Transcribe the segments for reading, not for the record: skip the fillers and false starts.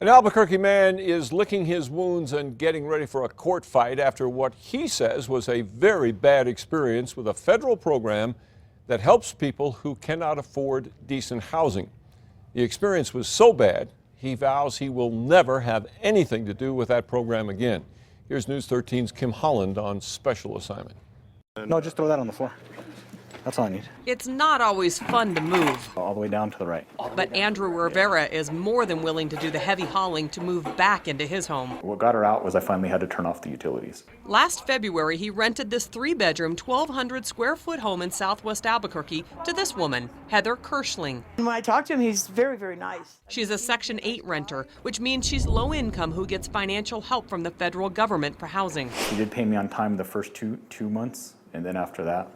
An Albuquerque man is licking his wounds and getting ready for a court fight after what he says was a very bad experience with a federal program that helps people who cannot afford decent housing. The experience was so bad, he vows he will never have anything to do with that program again. Here's News 13's Kim Holland on special assignment. No, just throw that on the floor. That's all I need. It's not always fun to move. All the way down to the right. But Andrew Rivera is more than willing to do the heavy hauling to move back into his home. What got her out was I finally had to turn off the utilities. Last February, he rented this 3-bedroom, 1,200 square foot home in southwest Albuquerque to this woman, Heather Kirschling. When I talk to him, he's very, very nice. She's a Section 8 renter, which means she's low income who gets financial help from the federal government for housing. He did pay me on time the first two months, and then after that,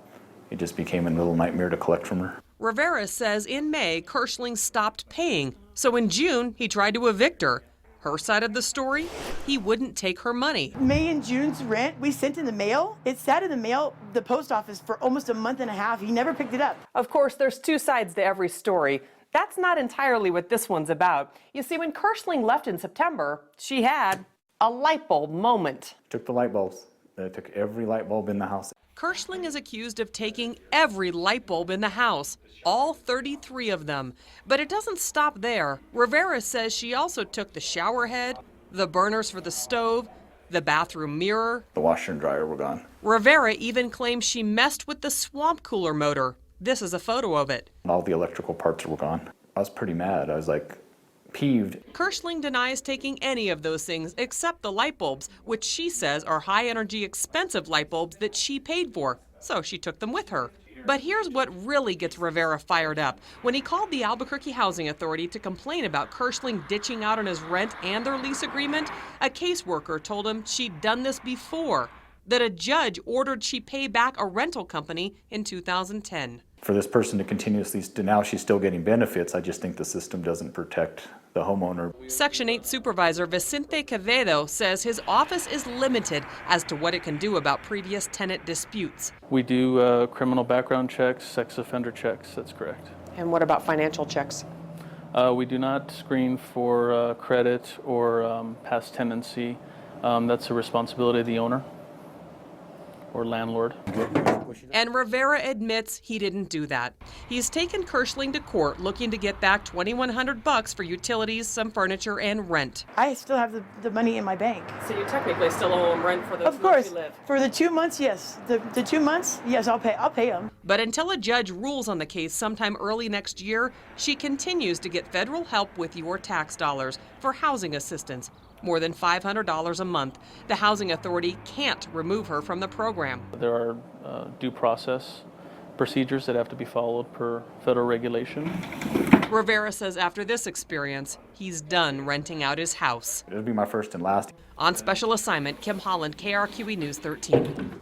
it just became a little nightmare to collect from her. Rivera says in May, Kirschling stopped paying, so in June, he tried to evict her. Her side of the story, he wouldn't take her money. May and June's rent, we sent in the mail. It sat in the mail, the post office, for almost a month and a half. He never picked it up. Of course, there's two sides to every story. That's not entirely what this one's about. You see, when Kirschling left in September, she had a light bulb moment. Took the light bulbs. I took every light bulb in the house. Kirschling is accused of taking every light bulb in the house, all 33 of them. But it doesn't stop there. Rivera says she also took the shower head, the burners for the stove, the bathroom mirror. The washer and dryer were gone. Rivera even claims she messed with the swamp cooler motor. This is a photo of it. All the electrical parts were gone. I was pretty mad. I was like, peeved. Kirschling denies taking any of those things except the light bulbs, which she says are high-energy, expensive light bulbs that she paid for, so she took them with her. But here's what really gets Rivera fired up. When he called the Albuquerque Housing Authority to complain about Kirschling ditching out on his rent and their lease agreement, a caseworker told him she'd done this before, that a judge ordered she pay back a rental company in 2010. For this person to continuously, now she's still getting benefits, I just think the system doesn't protect the homeowner. Section 8 Supervisor Vicente Quevedo says his office is limited as to what it can do about previous tenant disputes. We do criminal background checks, sex offender checks, that's correct. And what about financial checks? We do not screen for credit or past tenancy. That's a responsibility of the owner or landlord. And Rivera admits he didn't do that. He's taken Kirschling to court looking to get back $2,100 for utilities, some furniture, and rent. I still have the money in my bank. So you technically still owe him rent for those Of course, months you live. for the 2 months, yes. The 2 months, yes, I'll pay them. But until a judge rules on the case sometime early next year, she continues to get federal help with your tax dollars for housing assistance. More than $500 a month. The Housing Authority can't remove her from the program. There are due process procedures that have to be followed per federal regulation. Rivera says after this experience, he's done renting out his house. It'll be my first and last. On special assignment, Kim Holland, KRQE News 13.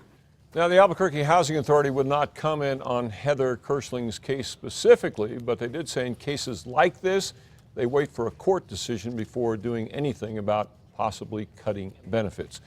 Now, the Albuquerque Housing Authority would not comment on Heather Kirschling's case specifically, but they did say in cases like this, they wait for a court decision before doing anything about possibly cutting benefits.